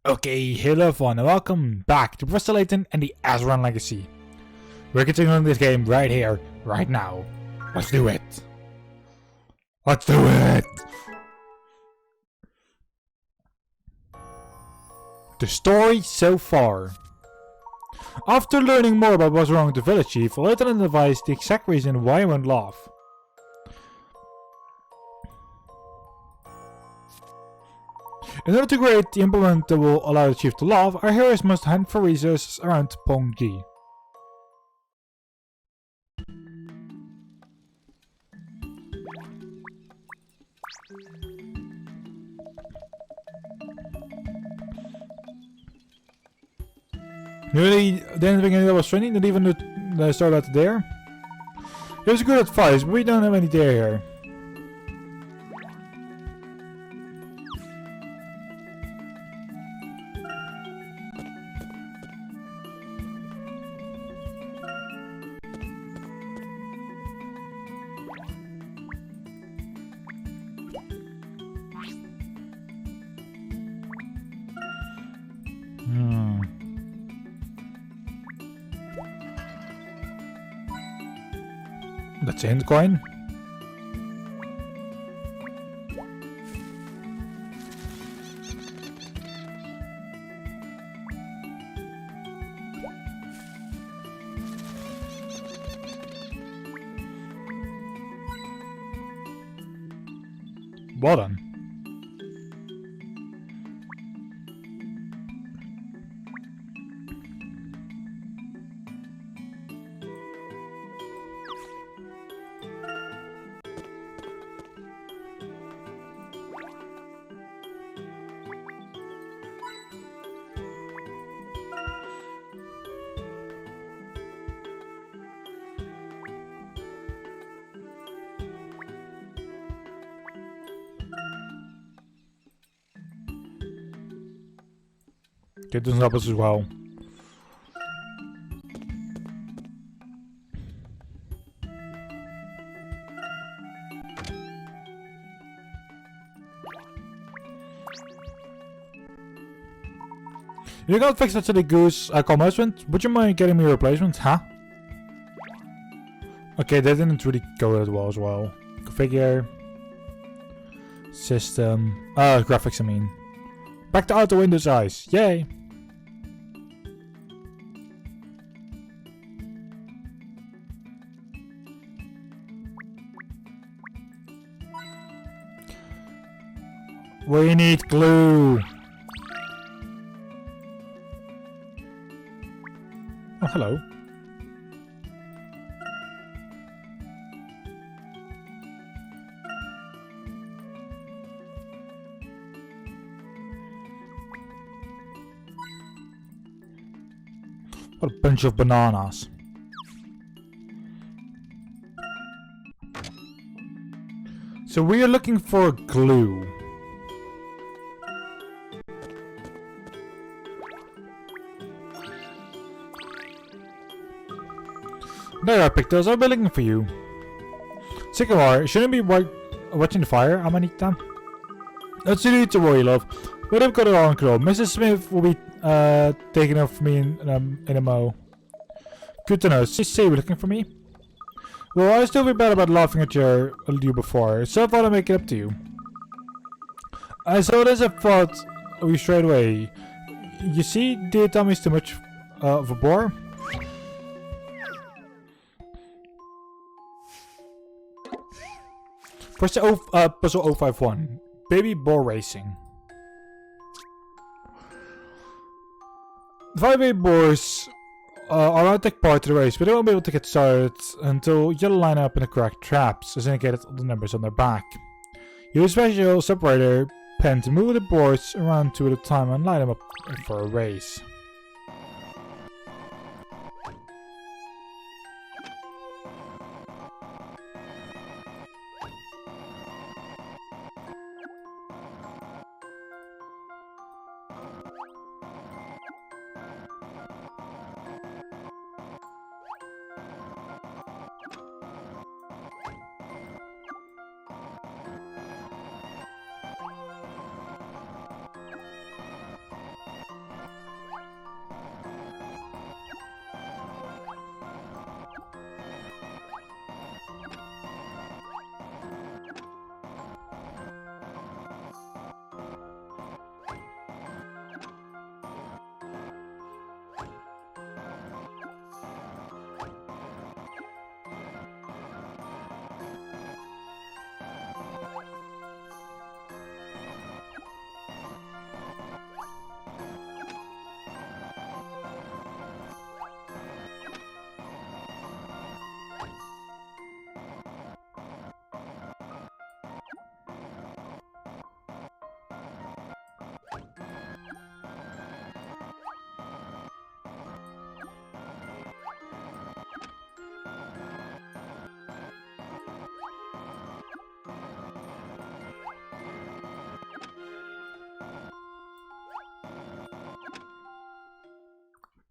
Okay, hello everyone and welcome back to Professor Layton and the Azran Legacy. We're continuing this game right here, right now. Let's do it! Let's do it! The story so far. After learning more about what's wrong with the village chief, Layton advised the exact reason why he won't laugh. In order to create the implement that will allow the chief to laugh, our heroes must hunt for resources around Pongji. Really didn't think that was funny, not even the start out there. It was good advice, but we don't have any there here. That's a hint coin. Well done. Dit doesn't help us as well. You got fixed that silly goose husband. Would you mind getting me a replacement, huh? Okay, that didn't really go that well as well. Configure. System. Graphics I mean. Back to outer window size. Yay! We need glue! Oh, hello. What a bunch of bananas. So we are looking for glue. There are pictures, I'll be looking for you. Sycamore, shouldn't be watching the fire, Amanita. That's you need to worry, love. But I've got it all in control. Mrs. Smith will be taking over for me in a mo. Good to know. Just say you're looking for me. Well, I still feel bad about laughing at you before, so I thought I'd make it up to you. I saw this and thought of you straight away. You see, dear Tommy's too much of a bore. Press the puzzle 051. Baby boar racing. The 5 baby boars are allowed to take part in the race, but they won't be able to get started until you line up in the correct traps, as indicated on the numbers on their back. Use a special separator pen to move the boards around 2 at a time and line them up for a race.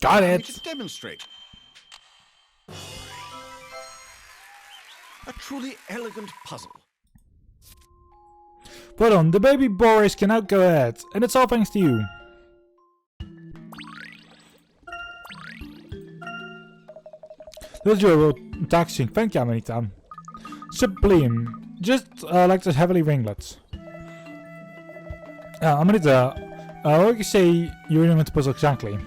Got Allow me it! to demonstrate. A truly elegant puzzle. Put on, the baby Boris can now go ahead, and it's all thanks to you. Little durable taxing, thank you, Amanita. Sublime, just like those heavily ringlets. Amanita, what would you say you're doing with the puzzle exactly?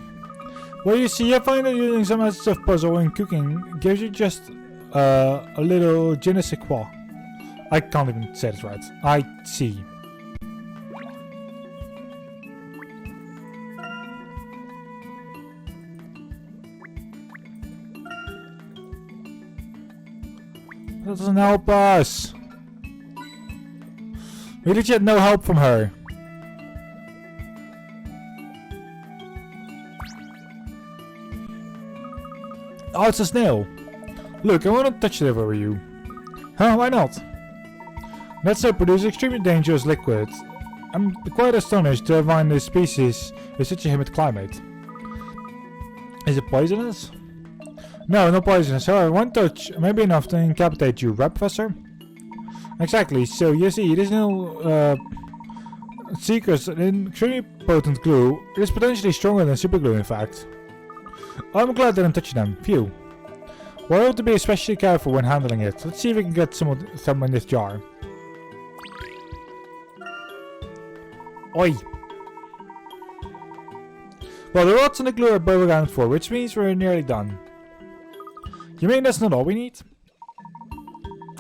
Well, you see, I find that using some of the puzzle in cooking gives you just a little je ne sais quoi. I can't even say this right. I see. That doesn't help us. We legit no help from her. Oh, it's a snail. Look, I want to touch it over you. Huh, why not? That soap produces extremely dangerous liquid. I'm quite astonished to find this species in such a humid climate. Is it poisonous? No, not poisonous. However, one touch may be enough to incapacitate you, right, Professor? Exactly. So, you see, this new secrets an extremely potent glue. It is potentially stronger than superglue, in fact. I'm glad that I'm touching them. Phew. We'll have to be especially careful when handling it. Let's see if we can get some in this jar. Oi! Well, the rods and the glue are both accounted for, which means we're nearly done. You mean that's not all we need?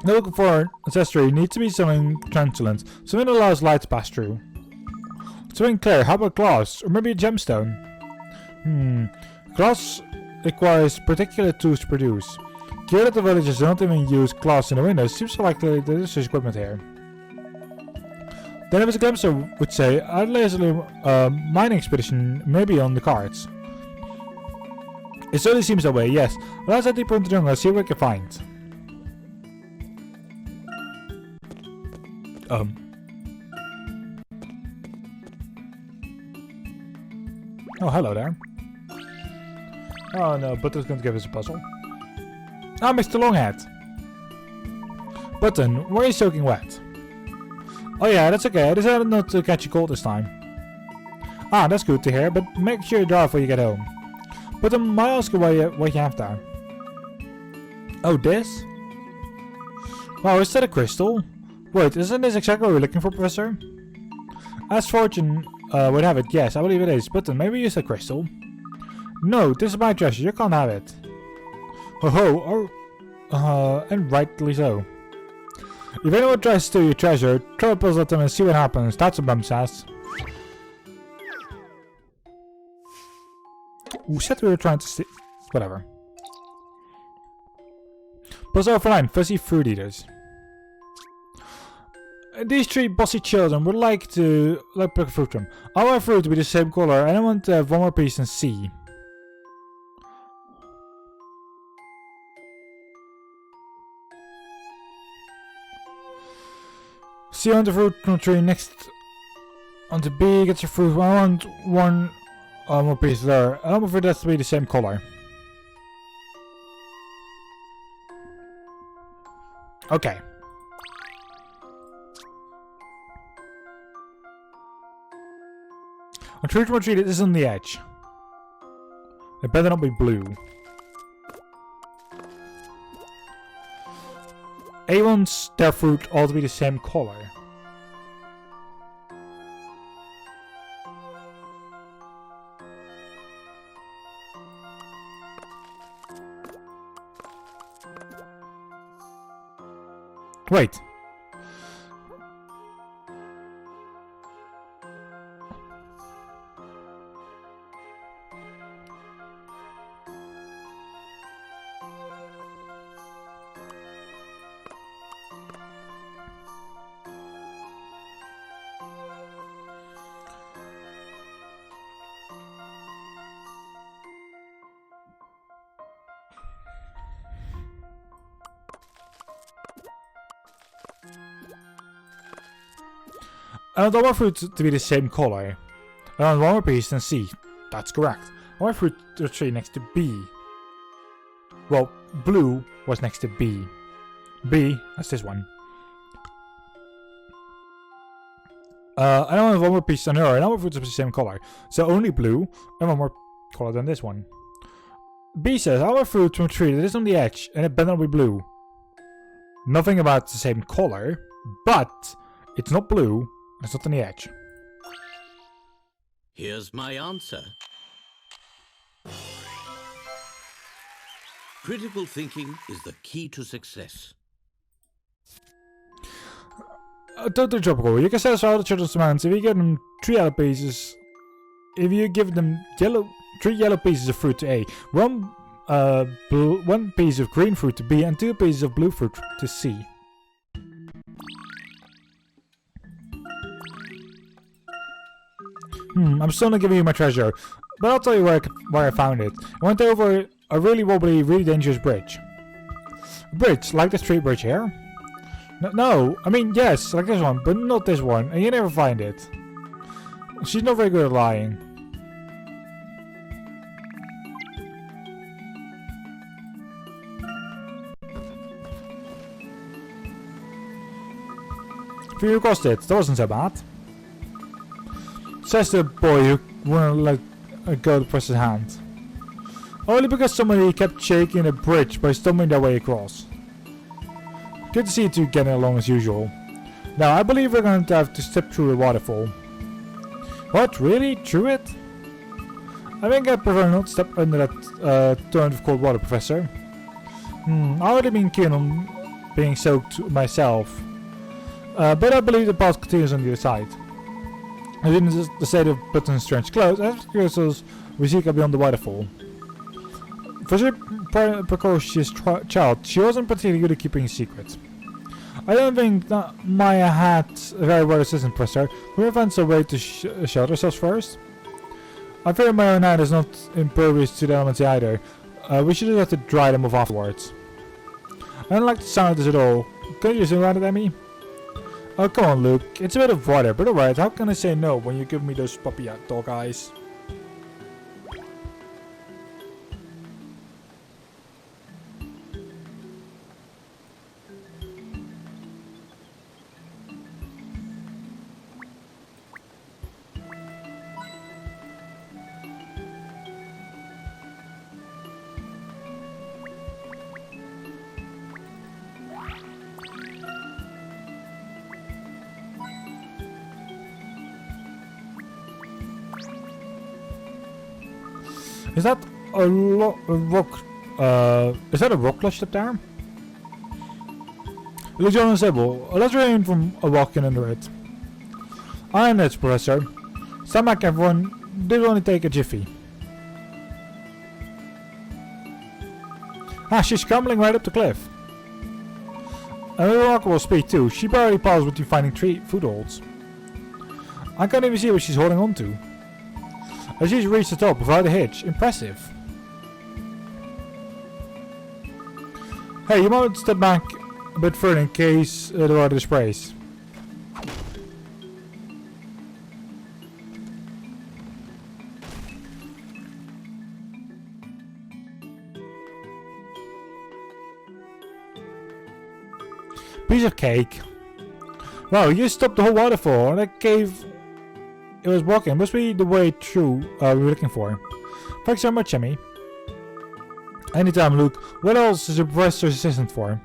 Now looking for an accessory needs to be something translucent, something that allows light to pass through. Something clear, how about glass? Or maybe a gemstone? Glass requires particular tools to produce. Given that the villagers don't even use glass in the windows, seems likely that there's equipment here. Then if it's a gemstone would say, I'd lay a mining expedition maybe on the cards. It certainly seems that way, yes. Well, let's head deeper into the jungle and see what we can find. Oh, hello there. Oh no, Button's going to give us a puzzle. Ah, Mr. Longhead. Button, why are you soaking wet? Oh yeah, that's okay. I decided not to catch a cold this time. Ah, that's good to hear, but make sure you dry before you get home. Button, might I ask you what you have there? Oh, this? Wow, is that a crystal? Wait, isn't this exactly what we're looking for, Professor? As fortune would have it, yes, I believe it is. Button, maybe use a crystal? No, this is my treasure, you can't have it. Ho ho, and rightly so. If anyone tries to steal your treasure, throw a puzzle at them and see what happens. That's what Bum says. Who said we were trying to steal? Whatever. Puzzle for 9, fuzzy fruit eaters. These three bossy children would like to pick a fruit from. I want fruit to be the same color and I want to have one more piece and C. C on the fruit tree next on the B gets your fruit. I want one more piece there. I want for that to be the same color. Okay. On fruit tree that is on the edge. It better not be blue. A wants their fruit all to be the same color. Wait. I want all my fruits to be the same color. I want one more piece and C. That's correct. Or fruit tree next to B. Well, blue was next to B. B, that's this one. I don't have one more piece on her, and all fruits are the same color. So only blue, and one more color than this one. B says, I want a fruit from a tree that is on the edge, and it better not be blue. Nothing about the same color, but it's not blue, and it's not on the edge. Here's my answer. Critical thinking is the key to success. Totally tropical. You can satisfy all the children's demands if you give them 3 yellow pieces. If you give them 3 yellow pieces of fruit to A, one piece of green fruit to B, and 2 pieces of blue fruit to C. I'm still not giving you my treasure, but I'll tell you where I found it. I went over a really wobbly, really dangerous bridge. A bridge, like the street bridge here? No, I mean yes, like this one, but not this one, and you never find it. She's not very good at lying. If you crossed it, that wasn't so bad. Says the boy who wouldn't let a girl press his hand. Only because somebody kept shaking a bridge by stumbling their way across. Good to see you two getting along as usual. Now, I believe we're going to have to step through a waterfall. What? Really? Through it? I think I prefer not to step under that torrent of cold water, Professor. I would have been keen on being soaked myself. But I believe the path continues on the other side. As in the state of Button's strange clothes, as crystals we seek beyond the waterfall. For such a precocious child, she wasn't particularly good at keeping a secret. I don't think that Maya had a very well assistant, Professor. Can we find some way to shelter ourselves first? I fear my own hand is not impervious to the elements either. We should just have to dry them off afterwards. I don't like the sound of this at all. Can you zoom around it at me? Oh, come on, Luke. It's a bit of water, but alright, how can I say no when you give me those puppy dog eyes? Is that a rock? Is that a rock ledge up there? It looks unstable. Let's refrain from walking under it. I am it, Professor. Stand back, everyone. This will only take a jiffy. Ah, she's scrambling right up the cliff. And with remarkable speed too. She barely paused with you finding 3 footholds. I can't even see what she's holding on to. As she's reached the top without a hitch. Impressive. Hey, you might step back a bit further in case the water sprays. Piece of cake. Wow, you stopped the whole waterfall and that cave it was walking. Must be the way through we were looking for. Thanks so much, Emmy. Anytime, Luke. What else is a professor's assistant for?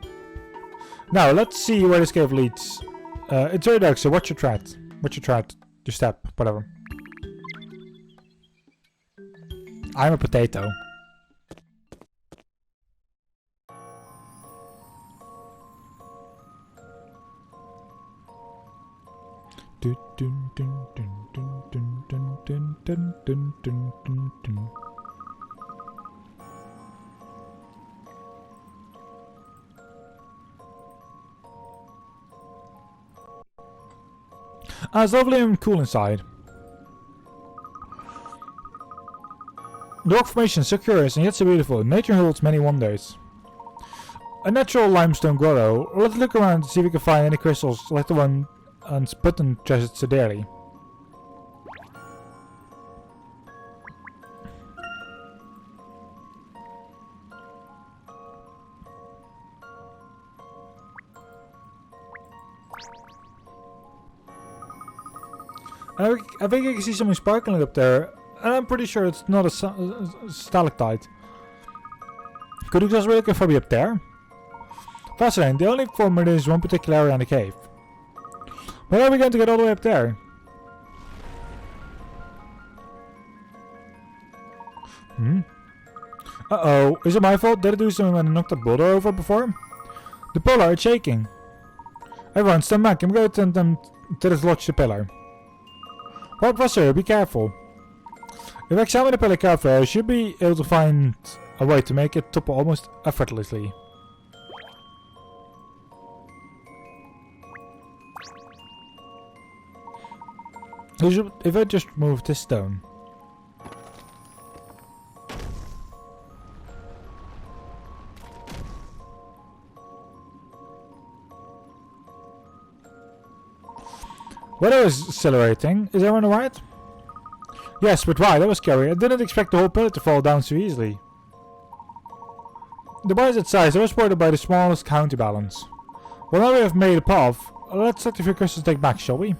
Now, let's see where this cave leads. It's very dark, so watch your tread. Watch your tread. Your step. Whatever. I'm a potato. It's lovely and cool inside. The rock formation is so curious and yet so beautiful. Nature holds many wonders. A natural limestone grotto. Let's look around to see if we can find any crystals like the one on Button treasured so dearly. I think I can see something sparkling up there, and I'm pretty sure it's not a stalactite. Could you just really for me up there? Fascinating, the only formula is one particular area in the cave. But how are we going to get all the way up there? Uh-oh, is it my fault? Did I do something when I knocked the boulder over before? The pillar is shaking. Everyone, stand back. I'm going to send them to dislodge the pillar. Professor, be careful. If I examine the pillar carefully, I should be able to find a way to make it topple almost effortlessly. If I just move this stone. Well, that was exhilarating. Is everyone alright? Yes, but why? That was scary. I didn't expect the whole pillar to fall down so easily. The bar is its size. I was supported by the smallest counterbalance. Well, now we have made a path. Let's let the few crystals take back, shall we?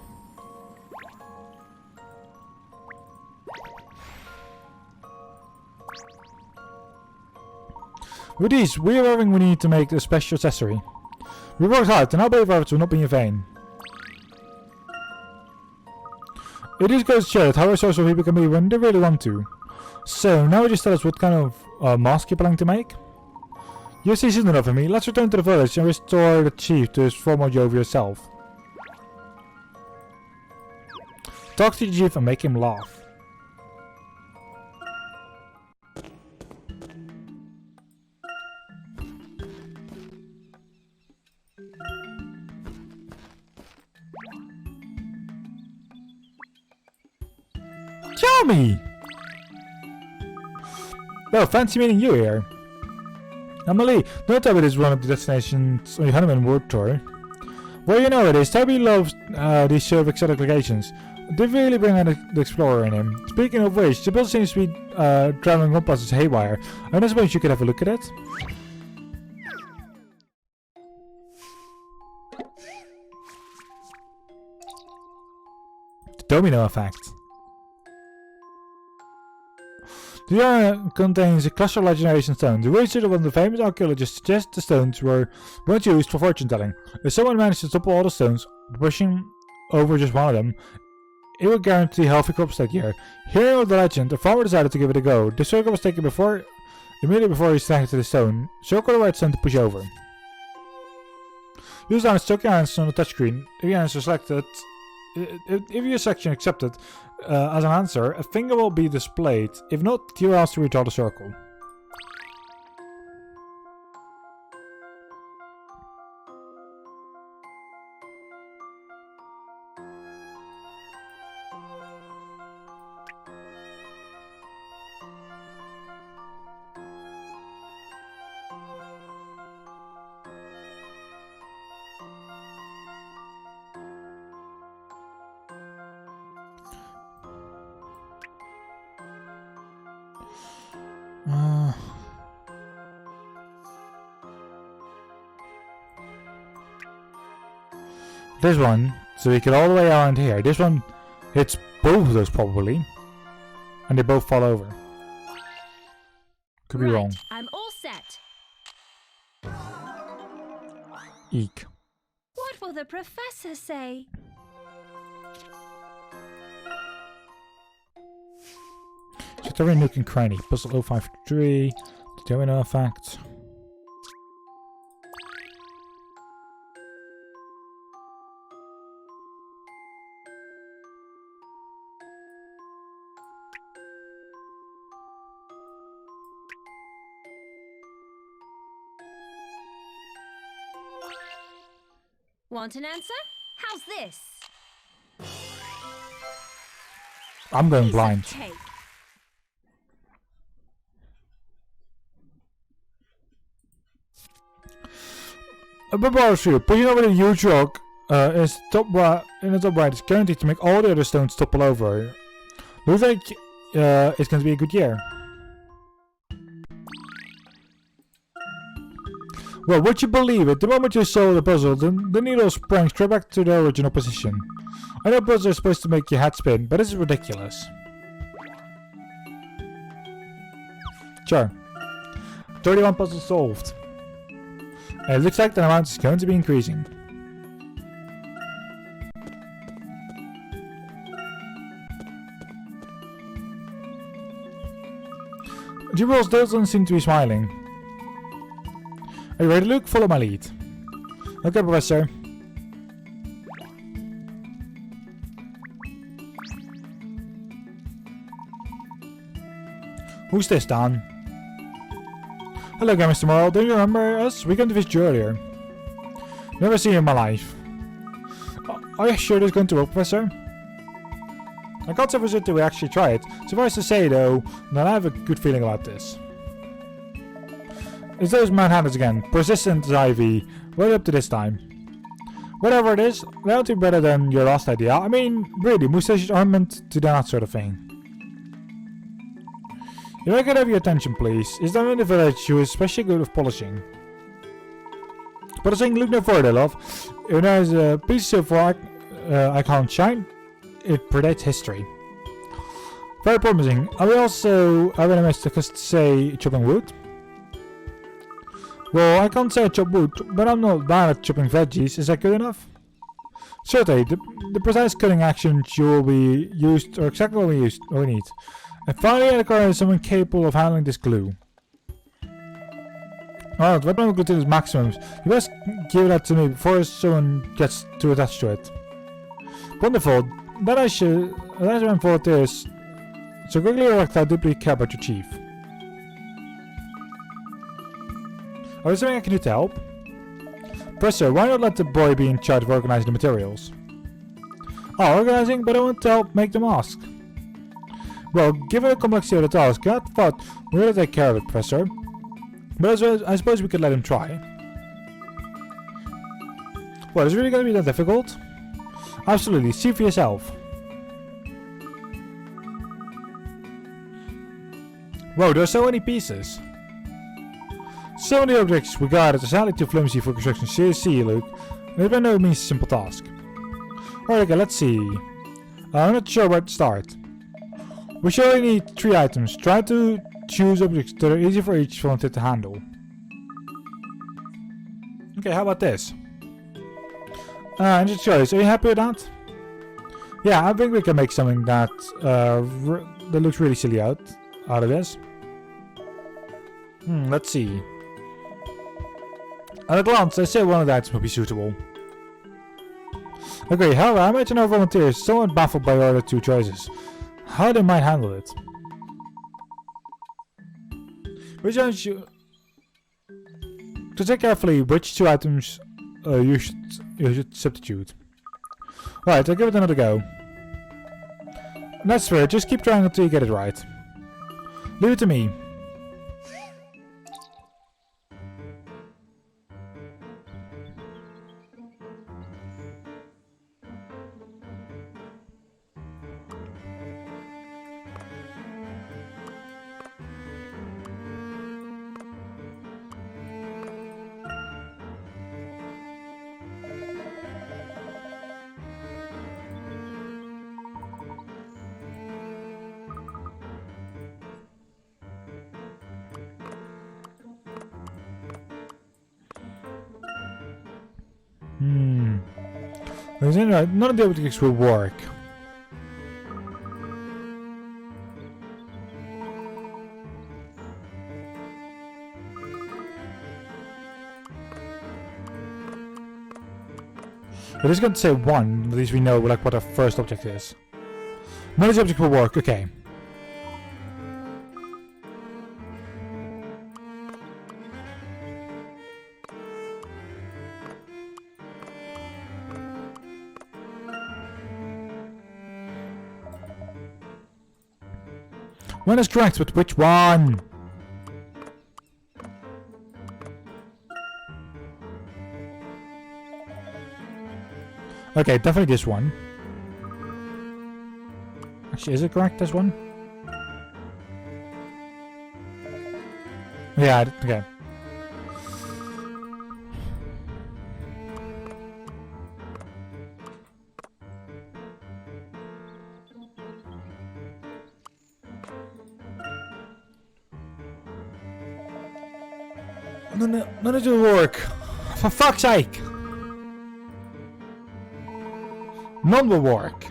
With these, we have everything we need to make a special accessory. We worked hard, and our brave efforts will not be in vain. It is goes to show that how resourceful people can be when they really want to. So, now just tell us what kind of mask you're planning to make? You see soon enough of me. Let's return to the village and restore the chief to his former jovial self. Talk to the chief and make him laugh. Me! Well, fancy meeting you here. Emily, don't tell me this is one of the destinations on your honeymoon world tour. Well, you know it is. Toby loves these sort of exotic locations. They really bring out the explorer in him. Speaking of which, the build seems to be traveling up as haywire. I suppose you could have a look at it. The domino effect. The area contains a cluster of legendary stones. The research of one of the famous archaeologists suggests the stones were once used for fortune telling. If someone managed to topple all the stones, pushing over just one of them, it would guarantee healthy crops that year. Hearing of the legend, the farmer decided to give it a go. The circle was taken immediately before he selected the stone. Circle the right stone to push over. Use down stuck your hands on the touchscreen. If your answer selected, if your selection accepted as an answer, a finger will be displayed. If not, you're asked to redraw the circle. This one, so we get all the way around here. This one hits both of those probably, and they both fall over. Could be wrong. I'm all set. Eek. What will the professor say? Check every nook and cranny. Puzzle 053. The domino effect. Want an answer? How's this? I'm going Piece of blind. cake. A barbarian shoot. Pushing over the huge rock is top right, in the top right is guaranteed to make all the other stones topple over. Looks like it's going to be a good year. Well, would you believe it? The moment you solve the puzzle, the needle sprang straight back to the original position. I know puzzles are supposed to make your head spin, but this is ridiculous. Sure. 31 puzzles solved. And it looks like the amount is going to be increasing. Jewel doesn't seem to be smiling. Are you ready, Luke? Follow my lead. Okay, Professor. Who's this, Dan? Hello again, Mr. Morrow. Don't you remember us? We came to visit you earlier. Never seen you in my life. Are you sure this is going to work, Professor? I can't say for certain we actually try it. Suffice to say, though, that I have a good feeling about this. It's those manhunters again. Persistent as Ivy. Right up to this time. Whatever it is, that'll be better than your last idea. I mean, really, mustaches aren't meant to do that sort of thing. If I could have your attention, please. Is there in the village who is especially good with polishing? But I think look no further, love. If there's a piece of silver I can't shine, it predates history. Very promising. Are we also having a mistake to say chopping wood? Well, I can't say I chop wood, but I'm not bad at chopping veggies. Is that good enough? Certainly, the precise cutting actions you will be used are exactly what we need. And finally, I require someone capable of handling this glue. Alright, what glue to its maximums? You best give that to me before someone gets too attached to it. Wonderful. Then I should. That's when volunteers. So quickly react how deeply you care about your chief. Are there something I can do to help? Professor, why not let the boy be in charge of organizing the materials? Oh, organizing, but I want to help make them ask. Well, given the complexity of the task, I thought we ought to take care of it, Professor. But I suppose we could let him try. Well, is it really going to be that difficult? Absolutely, see for yourself. Whoa, there are so many pieces. So many objects regarded as sadly too flimsy for construction. See, Luke. It's by no means a simple task. Alright, okay, let's see. I'm not sure where to start. We should only need 3 items. Try to choose objects that are easy for each volunteer to handle. Okay, how about this? Just choice. Are you happy with that? Yeah, I think we can make something that that looks really silly out of this. Let's see. At a glance, I say one of the items would be suitable. Okay, however, I imagine our volunteers are somewhat baffled by our other 2 choices. How they might handle it. Which one should... To check carefully which 2 items you should substitute. Right, I'll give it another go. That's fair, just keep trying until you get it right. Leave it to me. None of the objects will work. It is going to say 1, at least we know like what our first object is. None of the objects will work, okay. One is correct, but which one? Okay, definitely this one. Actually, is it correct, this one? Yeah, okay. None of it will work. For fuck's sake. None will work.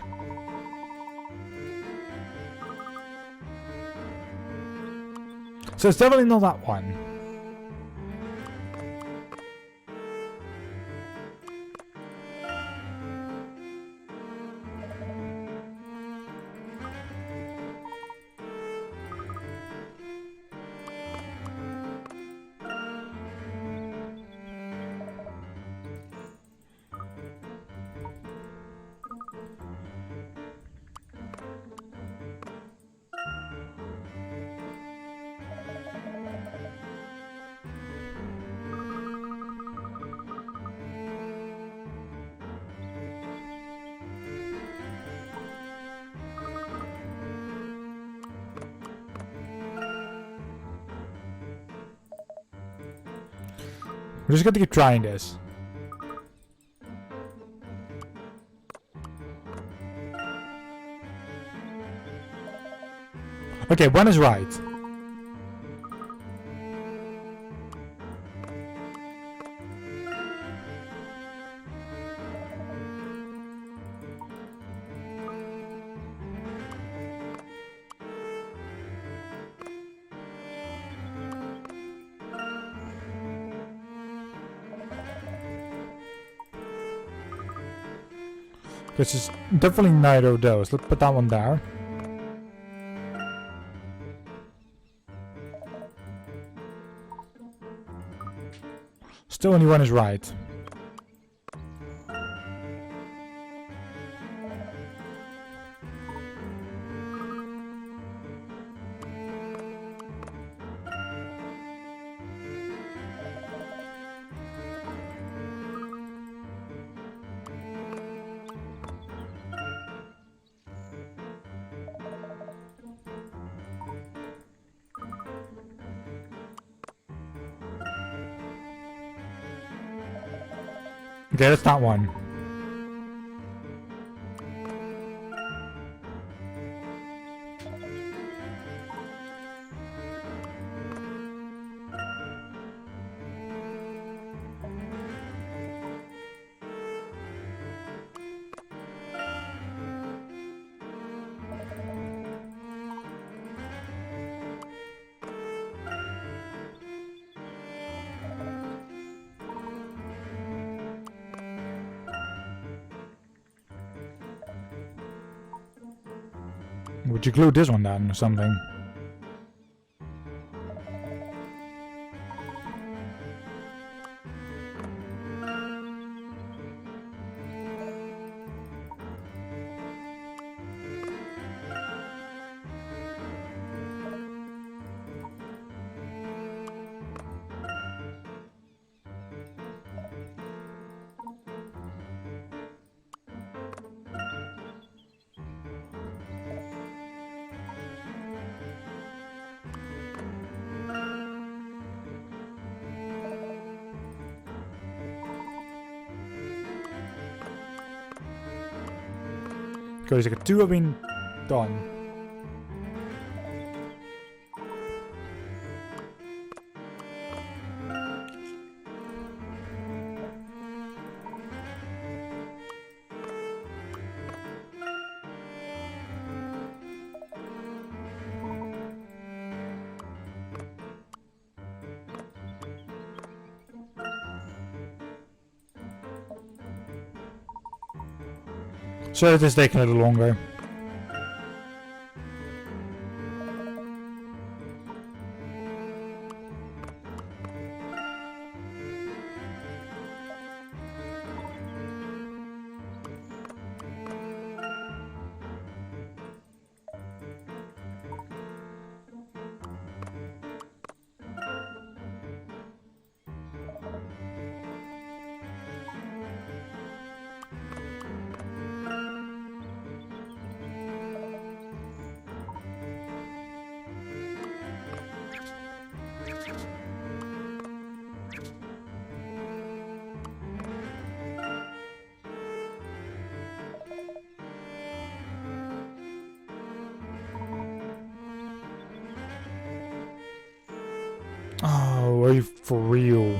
So it's definitely not that one. We're just going to keep trying this. Okay, one is right. This is definitely neither of those. Let's put that one there. Still only one is right. Okay, that's not one. Would you glue this one down or something? Because like two have been done. So it is taking a little longer. Oh, are you for real?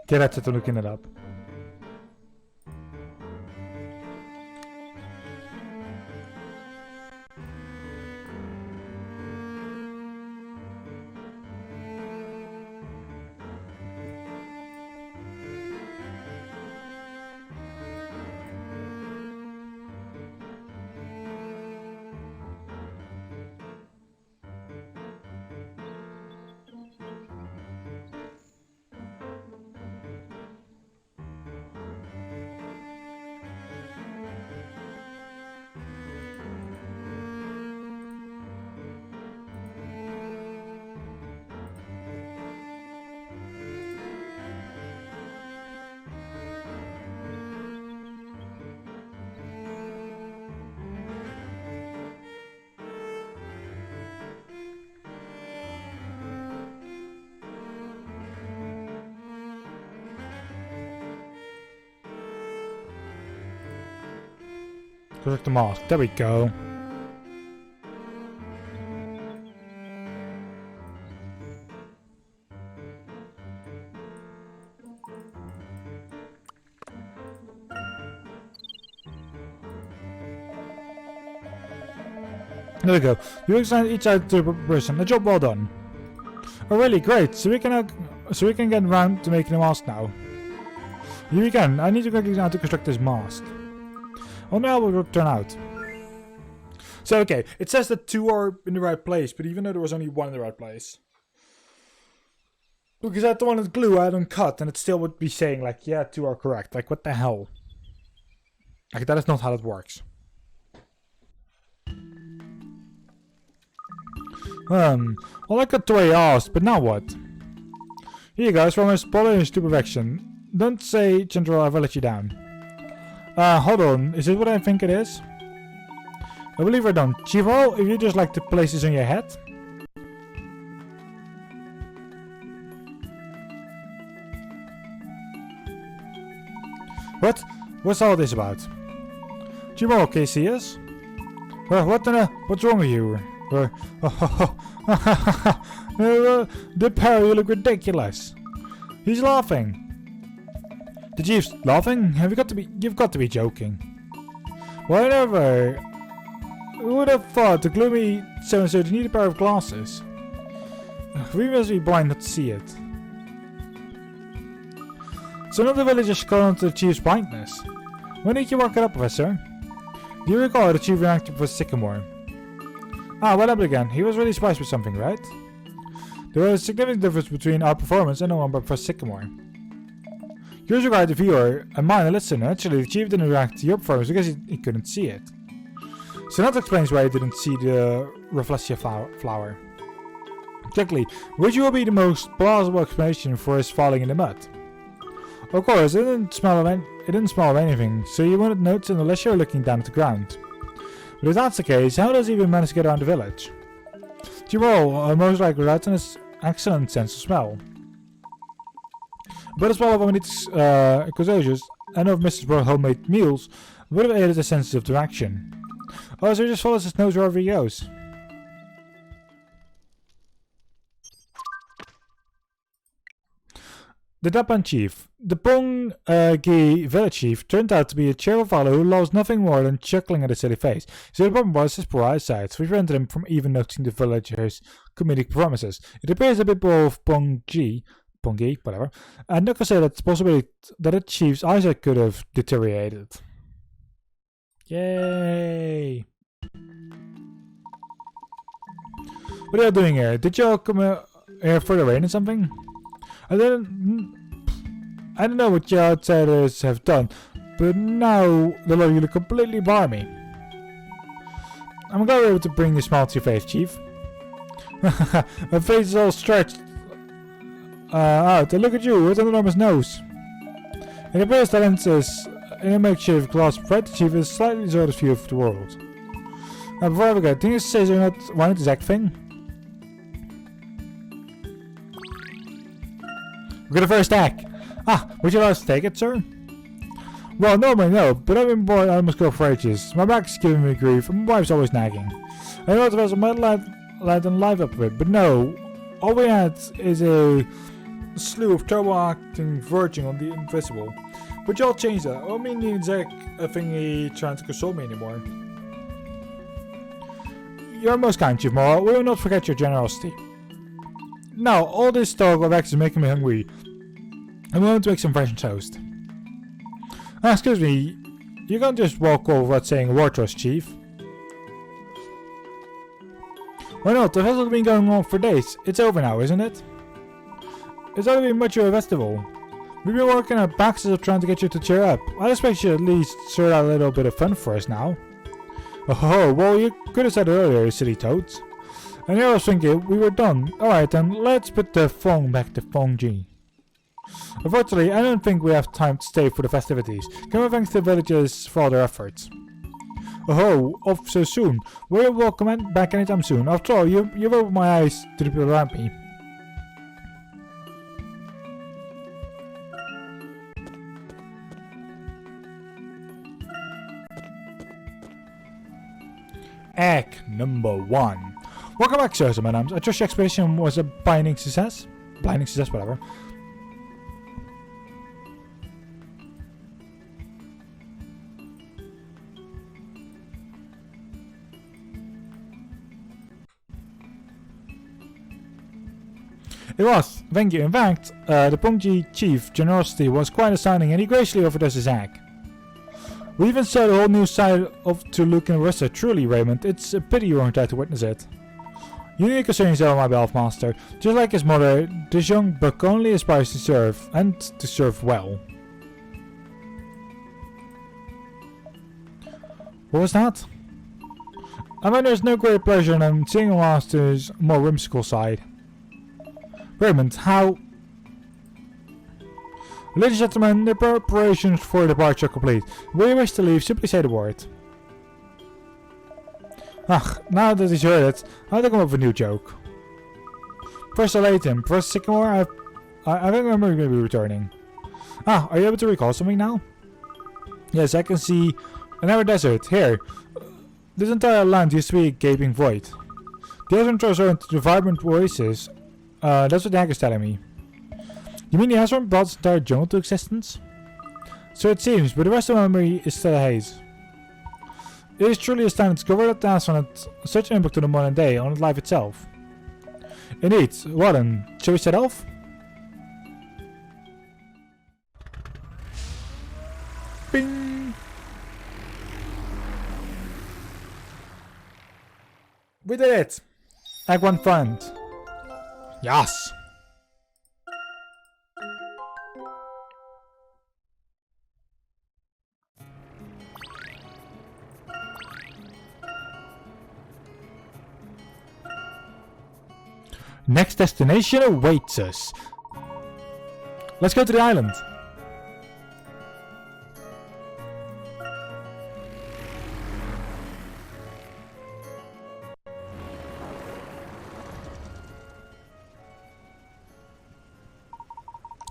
Get out to looking it up. Collect the mask. There we go. There we go. You assign each side to a person. A job well done. Oh really? Great. So we can get around to making a mask now. Here we can. I need to quickly now to construct this mask. I wonder how it will turn out. So okay, it says that 2 are in the right place, but even though there was only 1 in the right place. Because I had the one with glue I had uncut, and it still would be saying like, yeah, 2 are correct. Like, what the hell? Like, that is not how it works. Well, I got the way I asked, but now what? Here guys, from my spoilers to perfection. Don't say, General, I've let you down. Hold on, is it what I think it is? I believe I don't. Chivo, if you just like to place this on your head. What? What's all this about? Chivo, can you see us? What's wrong with you? The pair, you look ridiculous. He's laughing. The Chief's laughing? You've got to be joking. Whatever. Who would have thought the gloomy so-and-so to need a pair of glasses? We must be blind not to see it. So none of the villagers caught on to the Chief's blindness. When did you work it up, Professor? Do you recall the Chief reacted for Sycamore? Ah, what happened again? He was really surprised with something, right? There was a significant difference between our performance and the one by Professor Sycamore. Yours regarded the viewer, and mine a listener. Actually, the Chief didn't react to your performance because he couldn't see it. So that explains why he didn't see the Rafflesia flower. Exactly, which will be the most plausible explanation for his falling in the mud. Of course, it didn't smell of anything, so you wouldn't notice unless you were looking down at the ground. But if that's the case, how does he even manage to get around the village? Jiro, most likely without an excellent sense of smell. But as well as when it's Kozojus, I know if Mrs. brought homemade meals, would have aided a sense of direction. Oh, so he just follows his nose wherever he goes. The Dapan chief. The Pongi village chief turned out to be a cheerful fellow who loves nothing more than chuckling at his silly face. So the problem was his poor eyesight, which prevented him from even noticing the villagers' comedic performances. It appears that people of Pongi, whatever, and Nuka said that it's possible that the chief's eyesight could have deteriorated. Yay! What are you doing here? Did you come here for the rain or something? I don't know what your outsiders have done, but now the lot of you look completely balmy. I'm glad we were able to bring a smile to your face, Chief. My face is all stretched out, and look at you with an enormous nose. It appears that lenses in a makeshift glass provide the Chief a slightly distorted view of the world. Now before I forget, didn't you say you're not wanting this egg thing? We got a first egg. Ah, would you like to take it, sir? Well, normally no, but I've been bored. I must go for ages. My back's giving me grief, and my wife's always nagging. I know the might let them live up a bit, but no. All we had is a slew of turbo-acting verging on the invisible. But y'all changed that. I don't mean the exact thingy trying to console me anymore. You're most kind, Chief Moral. We will not forget your generosity. Now, all this talk of X is making me hungry. I'm going to make some fresh toast. Excuse me, you can't just walk over without saying a word to us, Chief. Why not? The festival's been going on for days. It's over now, isn't it? It's not been much of a festival. We've been working our backs of trying to get you to cheer up. I expect you at least sort out a little bit of fun for us now. Oh, well, you could have said it earlier, you silly toads. And I was thinking we were done. Alright then, let's put the phone back to phone G. Unfortunately, I don't think we have time to stay for the festivities. Can we thank the villagers for all their efforts? Oh, off so soon. We will come back anytime soon. After all, you've opened my eyes to the people around me. Act number 1. Welcome back, sirs and madams. I trust your expedition was a blinding success. Blinding success, whatever. It was, thank you. In fact, the Pongji chief generosity was quite astounding, and he graciously offered us his egg. We even saw the whole new side of to Luke and Rissa. Truly, Raymond, it's a pity you weren't there to witness it. You need to concern yourself, my beloved master. Just like his mother, this young buck only aspires to serve, and to serve well. What was that? I mean, there's no great pleasure in seeing a master's more whimsical side. Raymond, how... Ladies and gentlemen, the preparations for departure are complete. When you wish to leave, simply say the word. Ach, now that he's heard it, I'll come up with a new joke. Professor Layton, Professor Sycamore, I think I'm going to be returning. Ah, are you able to recall something now? Yes, I can see another desert. Here. This entire land used to be a gaping void. The Azran transformed into the vibrant oasis. That's what the hack is telling me. You mean the Azran brought this entire jungle to existence? So it seems, but the rest of my memory is still a haze. It is truly astounding to discover that the Azran had such an impact on the modern day, on life itself. Indeed, what then? Shall we set off? Bing! We did it! Act 1 fund. Yes! Next destination awaits us. Let's go to the island.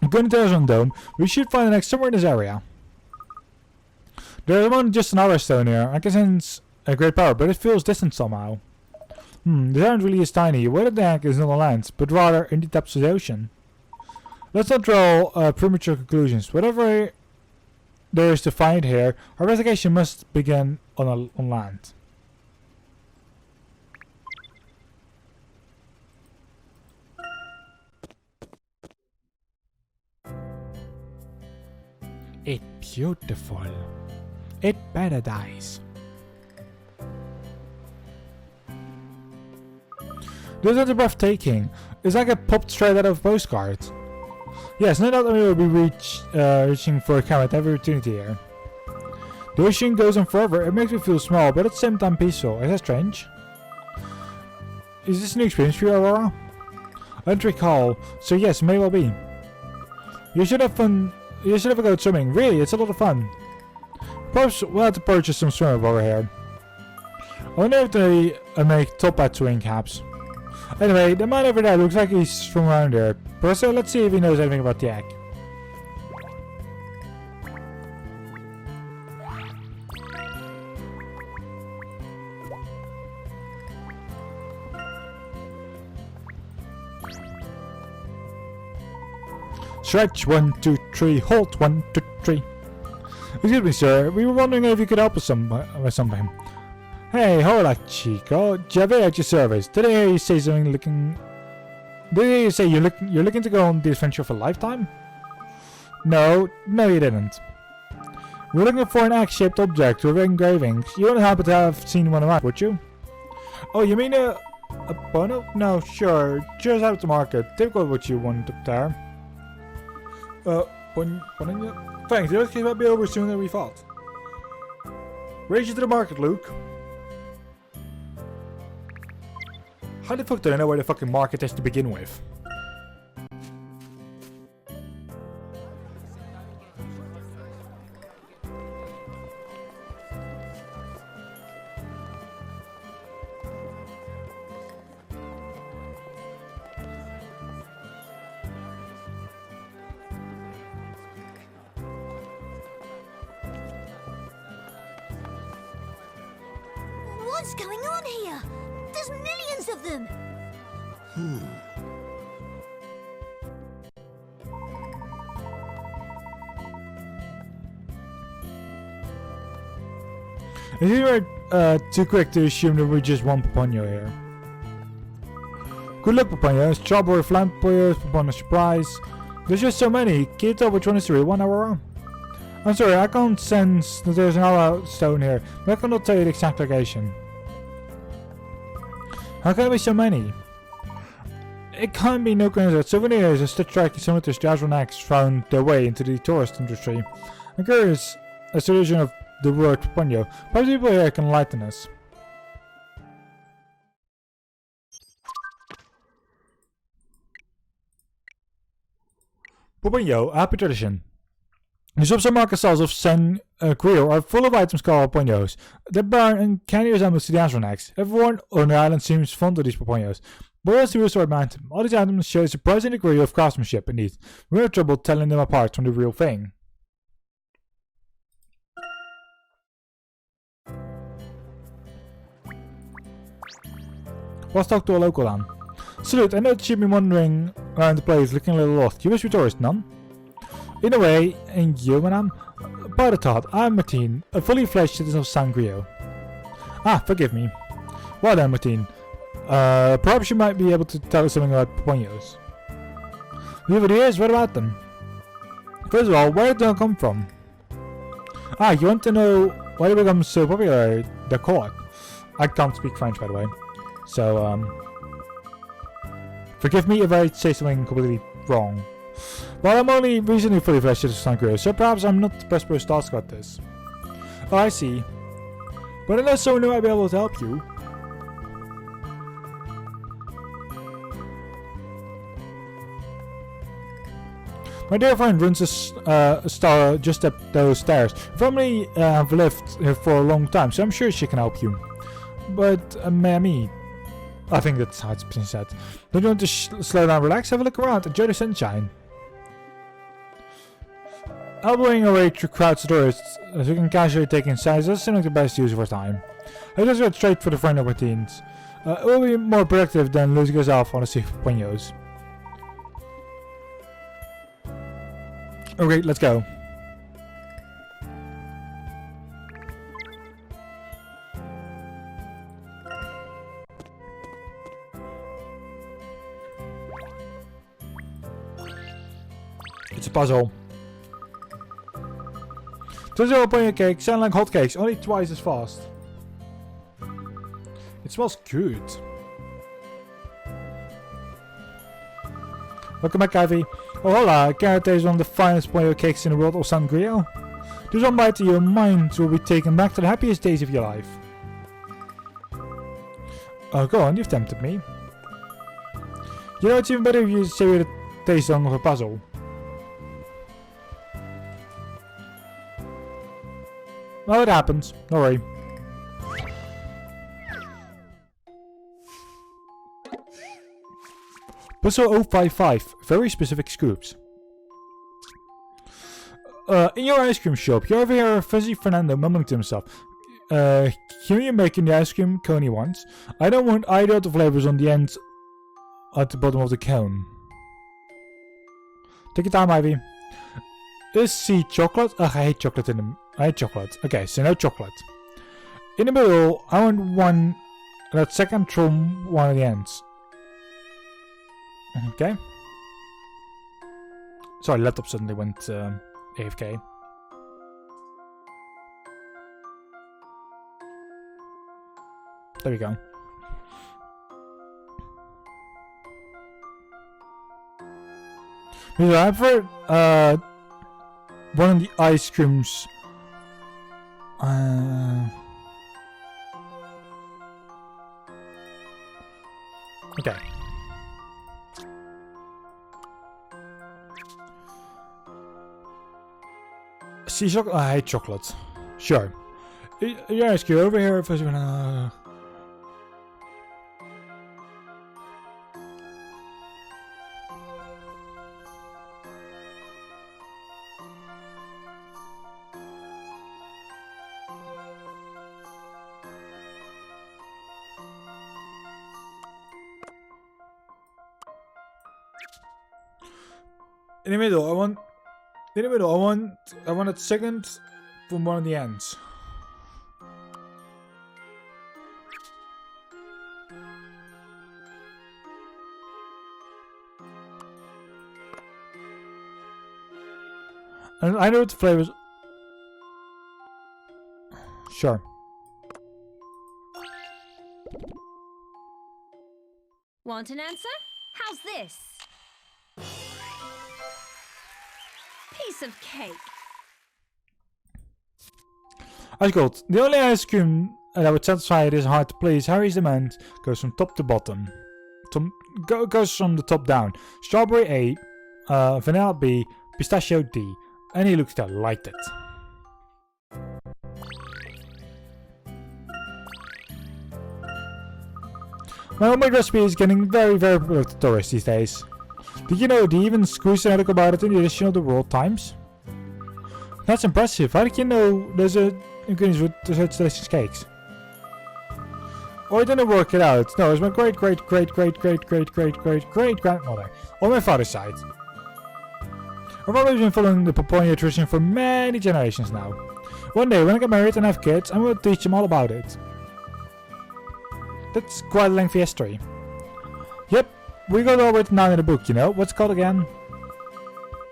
Going to the Azran Dome, we should find the next somewhere in this area. There's more than just another stone here. I can sense a great power, but it feels distant somehow. This island really is tiny. Where the heck is not on land, but rather in the depths of the ocean. Let's not draw premature conclusions. Whatever there is to find here, our investigation must begin on land. It's beautiful. It's paradise. This is breathtaking. It's like a popped straight out of a postcard. Yes, no doubt that we will be reaching for a camera at every opportunity here. The ocean goes on forever. It makes me feel small, but at the same time peaceful. Is that strange? Is this a new experience for you, Aurora? I don't recall, so yes, may well be. You should have fun. You should have a go swimming. Really, it's a lot of fun. Perhaps we'll have to purchase some swimwear over here. I wonder if they make top hat swimming caps. Anyway, the man over there looks like he's from around here. Professor, let's see if he knows anything about the egg. Stretch 1, 2, 3. Halt 1, 2, 3. Excuse me, sir. We were wondering if you could help us with something. Hey, hola, Chico. Javier at your service. Did I hear you say something looking... Did I hear you say you're looking to go on the adventure of a lifetime? No, you didn't. We're looking for an X-shaped object with engravings. You wouldn't happen to have seen one around, would you? Oh, you mean a bono? No, sure. Just out the market. Typical what you want up there. Thanks, this case might be over sooner than we thought. Race you to the market, Luke. How the fuck do I know where the fucking market is to begin with? What's going on here? There's millions of them! Is it too quick to assume that we're just one Paponyo here? Good luck, Paponyo. Strawberry flamboyant, Paponyo surprise. There's just so many. Can you tell which one is the real one, Aurora? I'm sorry, I can't sense that there's another stone here, but I cannot tell you the exact location. How can there be so many? It can't be no coincidence. Souvenirs and stitch track similar to the Azran X found their way into the tourist industry. I'm curious as to the origin of the word Paponyo. Perhaps people here can enlighten us. Paponyo, a happy tradition. The shops and market stalls of San Griot are full of items called Paponyos. They bear and candy resemblance to the Azran X. Everyone on the island seems fond of these Paponyos. But what's the real story behind them? All these items show a surprising degree of craftsmanship indeed. We have trouble telling them apart from the real thing. Let's talk to a local then. Salute, I know that you've been wandering around the place looking a little lost. You wish we tourists, none? In a way, and you, madame? By the thought, I'm Martine, a fully fledged citizen of San Griot. Ah, forgive me. Well then, Martine. Perhaps you might be able to tell us something about Paponyos. Leave it here, what about them? First of all, where did they come from? Ah, you want to know why they become so popular? They're caught. I can't speak French, by the way. So, forgive me if I say something completely wrong. Well, I'm only recently fully fledged citizen of San Griot, so perhaps I'm not the best person to ask about this. Oh, I see. But unless someone who might be able to help you. My dear friend runs a store just up those stairs. Family have lived here for a long time, so I'm sure she can help you. But, Mammy, I think that's how it's been said. Don't you want to slow down, relax, have a look around, enjoy the sunshine? Elbowing away through crowds of tourists, as you can casually take in sights, doesn't seem like the best use of our time. I just got straight for the friend of our teens. It will be more productive than losing yourself on a sea of Paponyos. Okay, let's go. It's a puzzle. 20 Paponyo cakes sound like hotcakes, only twice as fast. It smells good. Welcome back, Ivy. Oh, hola, Carrot is one of the finest Paponyo cakes in the world of San Griot. Just one bite to your mind will be taken back to the happiest days of your life. Oh, go on, you've tempted me. You know, it's even better if you say the taste song of a puzzle. Well, it happens. Don't worry. Puzzle 055. Very specific scoops. In your ice cream shop, you overhear Fuzzy Fernando mumbling to himself. Can you making the ice cream cone he wants? I don't want either of the flavors on the end at the bottom of the cone. Take your time, Ivy. Is C chocolate? Ugh, I hate chocolate in the... I hate chocolate. Okay, so no chocolate. In the middle, I want one... That second from one of the ends. Okay. Sorry, laptop suddenly went AFK. There we go. I've heard one of the ice creams. Okay. See, chocolate. I hate chocolate. Sure. Yeah, let's go over here if we're gonna. In the middle, I want a second from one of the ends. And I know what the flavors. Sure. Want an answer? How's this? Piece of cake. Ice Gold. The only ice cream that would satisfy this hard to please Harry's demand goes from top to bottom. Goes from the top down. Strawberry A, vanilla B, pistachio D. And he looks delighted. My homemade recipe is getting very popular to tourists these days. Did you know they even squeezed an article about it in the edition of the World Times? That's impressive. How did you know there's a ingredients with such delicious cakes? Or I didn't work it out. No, it's my great grandmother on my father's side. I've always been following the Papunya tradition for many generations now. One day when I get married and have kids, I'm going to teach them all about it. That's quite a lengthy history. Yep, we got all written down in the book, you know. What's it called again?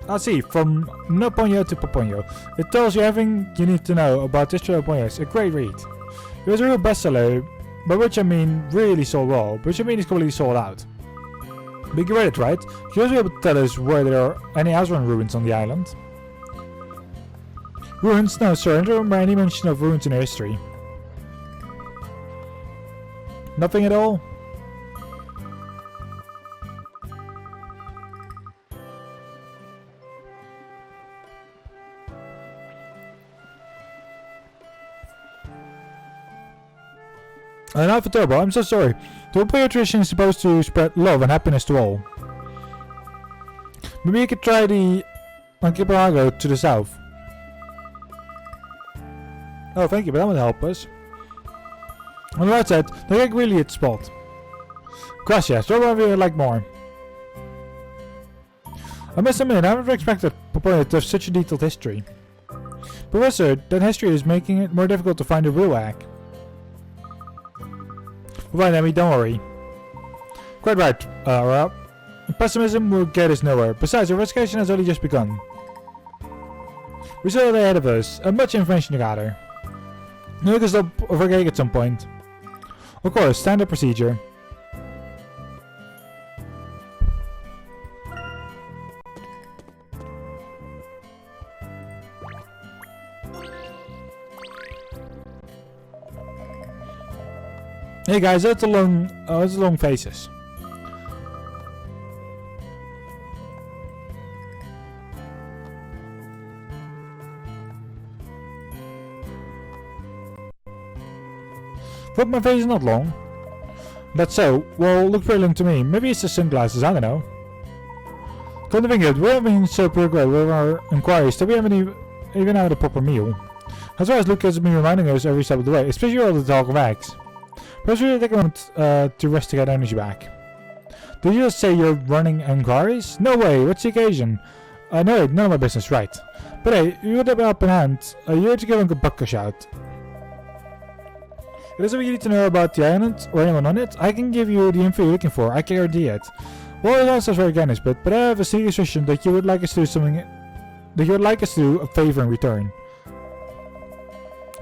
I see, from No Ponyo to Paponyo. It tells you everything you need to know about the history of Ponyo. It's a great read. It was a real bestseller, by which I mean really sold well, but which I mean it's completely sold out. But you read it, right? You also be able to tell us where there are any Azran ruins on the island. Ruins? No, sir, I don't remember any mention of ruins in our history. Nothing at all? Now for Turbo, I'm so sorry. The Uplay tradition is supposed to spread love and happiness to all. Maybe you could try the Archipelago to the south. Oh, thank you, but that would help us. On the right side, the like really hit spot. Gracias, what would you like more? I must admit, I never expected Papunya to have such a detailed history. Professor, that history is making it more difficult to find a real egg. Right, Emmy, don't worry. Quite right, Rob. Pessimism will get us nowhere. Besides, our investigation has only just begun. We still have ahead of us, and much information to gather. We can stop forgetting at some point. Of course, standard procedure. Hey guys, that's a long faces. But my face is not long. That's so. Well, look pretty long to me. Maybe it's the sunglasses, I don't know. Come to think of it, we have been so progressive with our inquiries that we haven't even had a proper meal. As far as Luke has been reminding us every step of the way, especially all the talk of eggs. Perhaps we should take a moment to rest to get energy back. Did you just say you're running inquiries? No way, what's the occasion? No, none of my business, right. But hey, you would have been up in hand. You had to give Uncle Buck a shout. It doesn't you need to know about the island or anyone on it. I can give you the info you're looking for. I guarantee it. Well, it sounds very generous, but I have a sneaky suspicion that you would like us to do something. That you would like us to do a favor in return.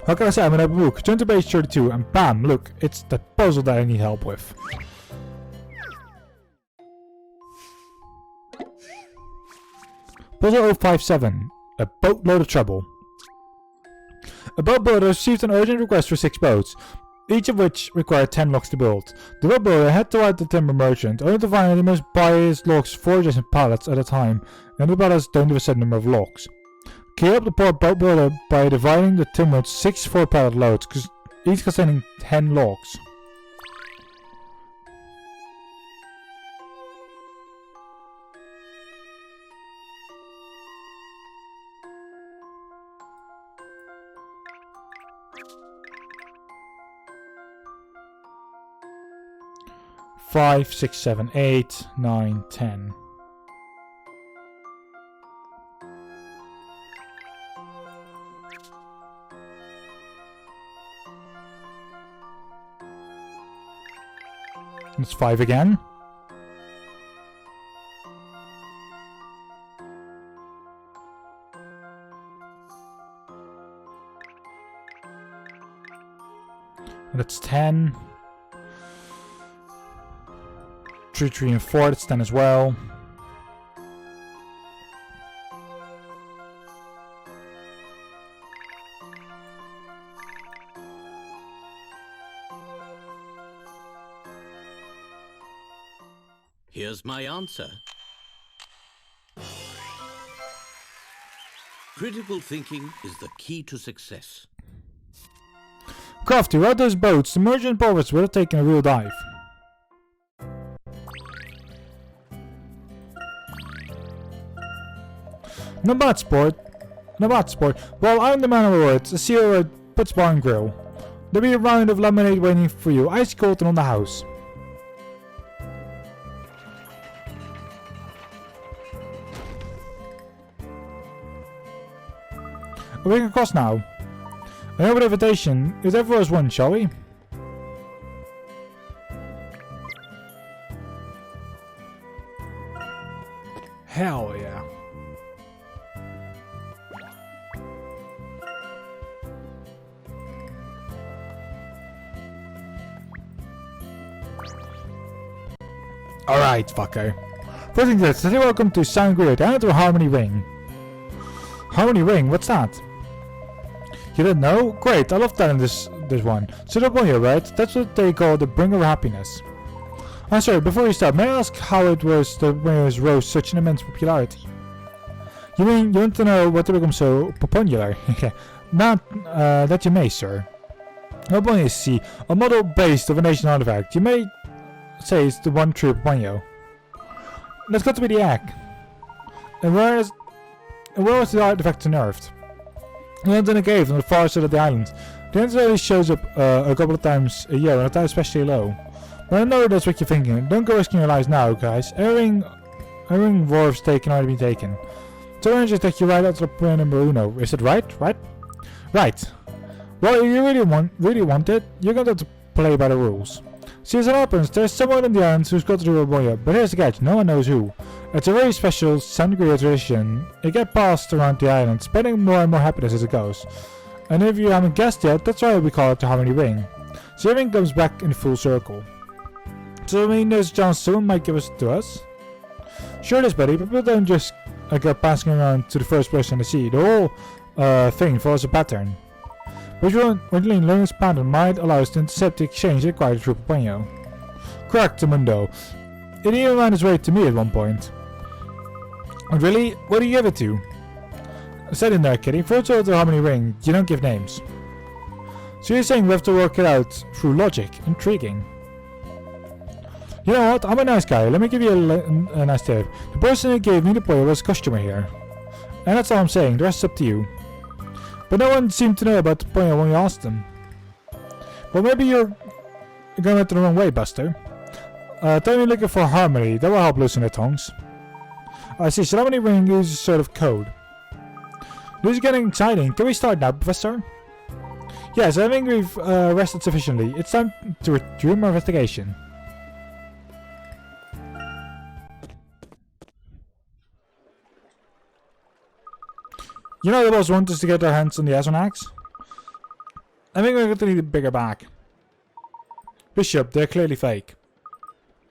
How can I say? I'm in a book. Turn to page 32, and bam! Look, it's that puzzle that I need help with. Puzzle 057. A boatload of trouble. A boat builder received an urgent request for 6 boats, each of which required 10 logs to build. The boat builder had to write the timber merchant, only to find that he must buy his logs 4 adjacent pallets at a time, and the pallets don't have a set number of logs. Can you help the poor boat builder by dividing the timber into 6 4-pallet loads, each containing 10 logs? Five, 6, 7, 8, 9, 10. That's 5 again. And that's 10. 3, 3, and 4, that's 10 as well. Here's my answer. Critical thinking is the key to success. Crafty, without those boats, the merchant pirates would have taken a real dive. No bad sport. No bad sport. Well, I'm the man of the woods, a CEO at Puts Bar and Grill. There'll be a round of lemonade waiting for you, ice cold and on the house. We can cross now. An open invitation. Is ever as one, shall we? Hell yeah. Alright, fucker. First thing first, welcome to Sound Great and to Harmony Ring. Harmony Ring, what's that? You didn't know? Great, I love that in this one. So the one here, right? That's what they call the bringer of happiness. I'm sorry, before you start, may I ask how it was that Winner's rose such an immense popularity? You mean you want to know what to become so popular? Not that you may, sir. Oponyo is see, a model based of a nation artifact. You may say it's the one true Oponyo. That's got to be the egg. And where was the artifact unearthed? It went in a cave on the far side of the island. The answer only shows up a couple of times a year, and at times especially low. But I know that's what you're thinking. Don't go risking your lives now, guys. Everything Worf's taken already been taken. So I just take you right out to the point number uno. Is it right? Right? Right. Well, if you really want it, you're going to have to play by the rules. See, as it happens, there's someone in the islands who's got to do a boy, but here's the catch, no one knows who. It's a very special sangria tradition. It gets passed around the island, spreading more and more happiness as it goes. And if you haven't guessed yet, that's why we call it the Harmony Ring. So everything comes back in full circle. So I mean, there's a chance someone might give it to us. Sure it is, buddy, but people don't just go passing around to the first person they see. The whole thing follows a pattern. Which one, when learning this pattern might allow us to intercept the exchange required through Oponyo. Correct, Mundo. It even ran its way to me at one point. And really? What do you give it to? I said in there, kitty, for the Harmony Ring, you don't give names. So you're saying we have to work it out through logic? Intriguing. You know what? I'm a nice guy. Let me give you a nice tip. The person who gave me the boy was a customer here. And that's all I'm saying. The rest is up to you. But no one seemed to know about the point when we asked them. Well, maybe you're going it the wrong way, Buster. Tell me looking for harmony. That will help loosen their tongues. I see, so Ceremony Ring uses sort of code. This is getting exciting. Can we start now, Professor? Yes, I think we've rested sufficiently. It's time to resume our investigation. You know, the boss want us to get our hands on the Azran axe? I think we're going to need a bigger bag. Bishop, they're clearly fake.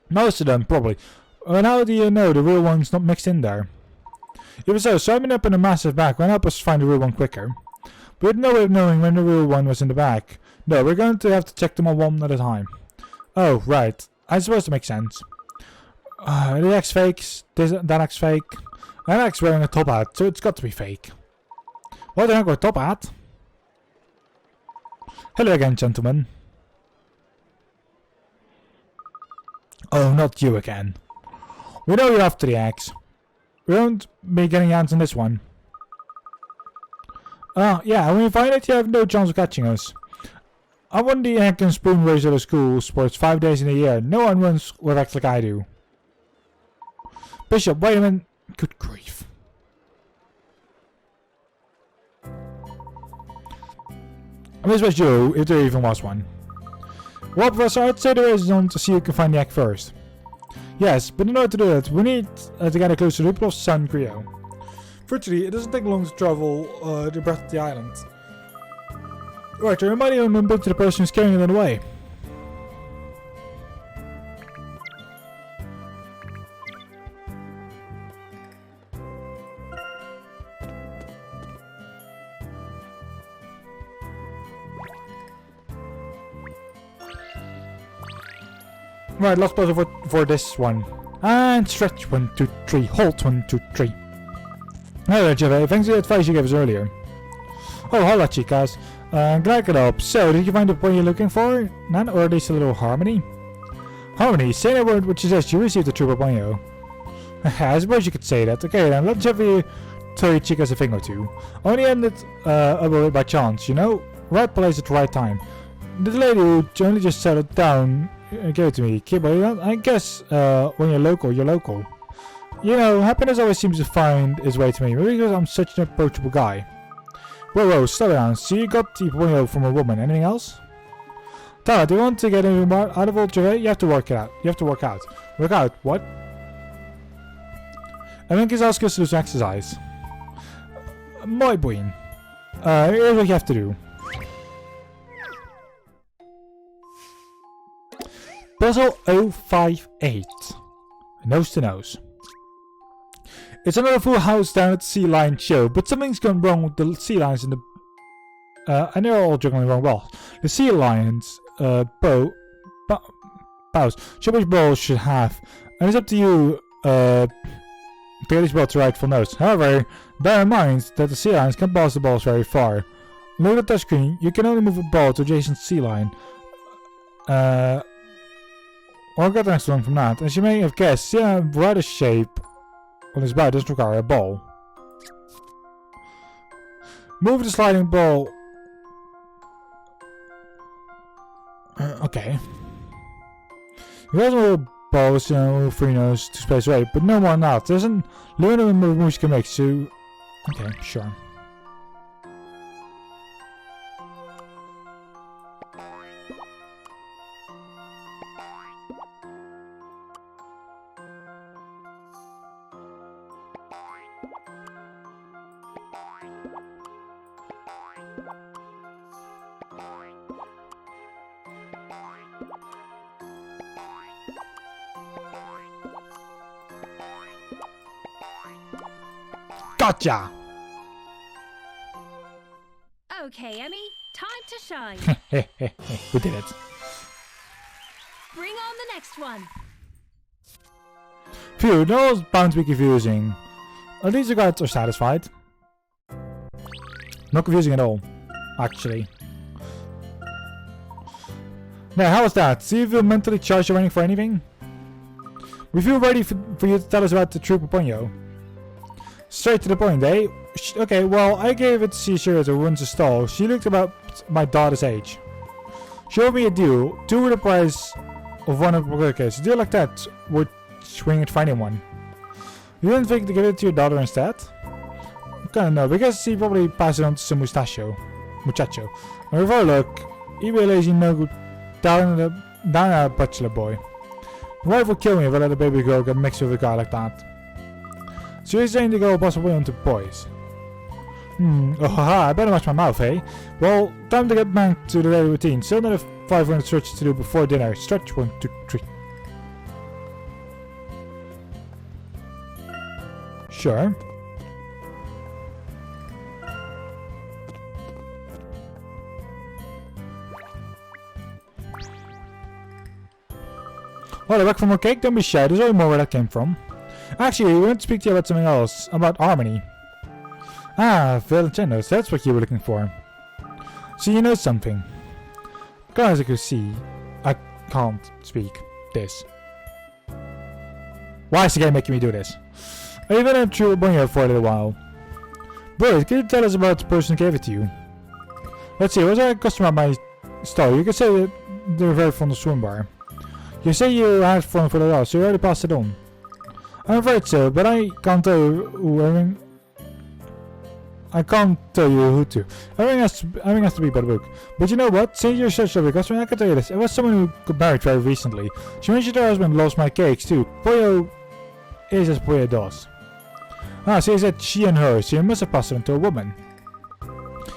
Most of them, probably. And how do you know the real one's not mixed in there? Even so, summing up in a massive bag won't help us find the real one quicker. But with no way of knowing when the real one was in the bag. No, we're going to have to check them all one at a time. Oh, right. I suppose that makes sense. The axe fakes, that axe fake. That axe wearing a top hat, so it's got to be fake. What the heck with a top hat? Hello again, gentlemen. Oh, not you again. We know you're after the axe. We won't be getting hands on this one. Yeah, when we find it, you have no chance of catching us. I won the egg and spoon race at a school sports 5 days in a year. No one runs with acts like I do. Bishop, wait a minute. Good grief. I miss what you, if there even was one. Well, Professor, I'd say there is one to see who can find the egg first. Yes, but in order to do that, we need to get close to Ruplov's son, Creo. Fortunately, it doesn't take long to travel the breadth of the island. Right, there might even remember to the person who's carrying it away. Right, last puzzle for this one. And stretch 1, 2, 3. Halt 1, 2, 3. Alright, Jave, thanks for the advice you gave us earlier. Oh, hola, chicas. Glad I could help. So, did you find the point you're looking for? None, or at least a little harmony? Harmony, say a word which suggests you received a true baño. I suppose you could say that. Okay, then let's have you tell you chicas a thing or two. Only ended up by chance, you know? Right place at the right time. The lady who only just settled down gave it to me. Kibble, I guess when you're local, you're local. You know, happiness always seems to find its way to me. Maybe because I'm such an approachable guy. Whoa, slow down. So you got the baño from a woman. Anything else? Tara, do you want to get anything more out of old Jave? You have to work it out. You have to work out. Work out? What? I think he's asking us to do some exercise. My boy. Here's what you have to do. Puzzle 058. Nose to nose. It's another full house down at the Sea Lion show, but something's gone wrong with the sea lions in the... and they're all juggling wrong well. The sea lions, bows, show which balls should have, and it's up to you, to get each ball to rightful notes. However, bear in mind that the sea lions can't pass the balls very far. Look at the screen, you can only move a ball to adjacent sea lion. Or get the next one from that. As you may have guessed, sea lion brighter shape on his back doesn't require a ball. Move the sliding ball. Okay. He has more balls, you know, free nose to space away, but no more than that. There's a limited number of moves you can make, so... Okay, sure. Gotcha! Okay, Emmy, time to shine. We did it. Bring on the next one. Phew, those bound to be confusing. At least the guards are satisfied. Not confusing at all, actually. Now, how was that? See if you're mentally charged or running for anything? We feel ready for you to tell us about the true Paponio. Straight to the point, eh? Okay, well, I gave it to Seashore to runs a stall. She looked about my daughter's age. Show me a deal. 2 with the price of 1 of the case. A deal like that would swing at finding one. You didn't think to give it to your daughter instead? Kinda no, because he probably passed it on to some muchacho. And with our luck, he be a lazy no good down a bachelor boy. My wife would kill me if I let a baby girl get mixed with a guy like that. So you're saying to go possibly onto boys? Oh haha, I better watch my mouth, eh? Well, time to get back to the daily routine. Still another 500 stretches to do before dinner. Stretch 1, 2, 3. Sure. Oh, they're back for more cake? Don't be shy, there's only more where that came from. Actually, we want to speak to you about something else. About harmony. Ah, Valentinos, that's what you were looking for. So you know something. Guys, I could see. I can't speak this. Why is the game making me do this? I've been at True Bonnier for a little while. Bro, can you tell us about the person who gave it to you? Let's see, was there a customer at my store? You could say that they were very fond of swim bar. You say you had fun for the while, so you already passed it on. I'm afraid so, but I can't tell you who I can't tell you who to. Everything has to be by the book. But you know what? Since you're such a big customer, I can tell you this. It was someone who got married very recently. She mentioned her husband lost my cakes too. Pollo is as Pollo does. Ah, so you said she and her, so you must have passed it on to a woman.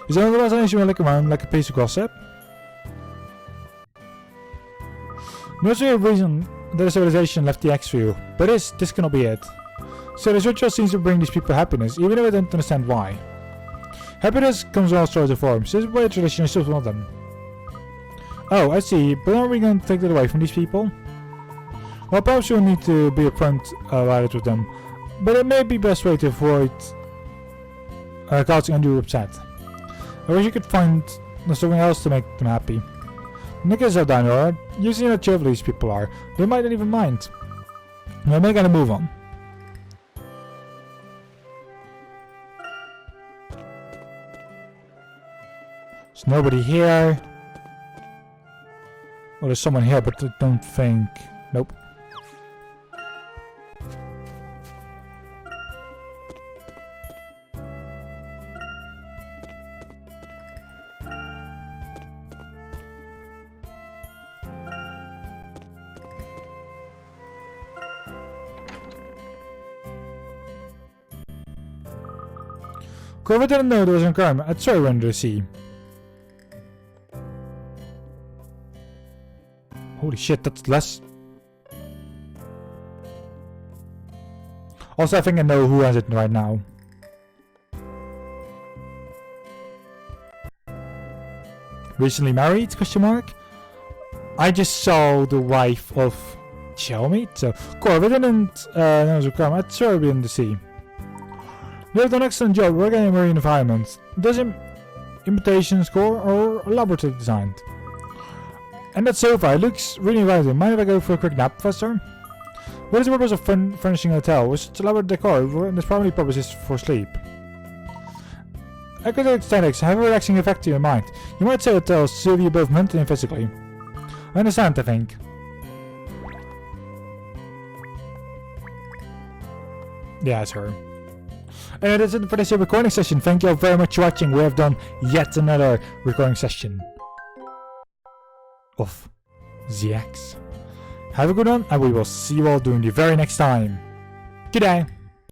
Is there otherwise anything you look around like a piece of gossip? There's a reason that the civilization left the X for you, but this cannot be it. So this ritual seems to bring these people happiness, even if I don't understand why. Happiness comes in all sorts of forms. This is by tradition, I still one of them. Oh, I see, but aren't we going to take that away from these people? Well, perhaps you'll need to be upfront about it with them, but it may be the best way to avoid causing undue upset. I wish you could find something else to make them happy. Look at yourself down, alright? You've seen how cheerful these people are. They might not even mind. Now make a move on. There's nobody here. Well, there's someone here, but I don't think... Nope. Whoever didn't know there was an INGAME, I'd sorry run to the sea. Holy shit, that's less. Also, I think I know who has it right now. Recently married? Question mark. I just saw the wife of Xiaomi, so cool. If I didn't know it was an INGAME, I'd sorry be in the sea. You have done an excellent job working in marine environments. Does imitation score or laboratory designed? And that sofa, it looks really inviting. Mind if I go for a quick nap, Professor? What is the purpose of furnishing a hotel? With such elaborate decor, and its primary purpose is for sleep. Academic aesthetics have a relaxing effect to your mind. You might say hotels soothe you both mentally and physically. I understand, I think. Yeah, it's her. And that's it for this recording session. Thank you all very much for watching. We have done yet another recording session of ZX. Have a good one, and we will see you all during the very next time. Good day.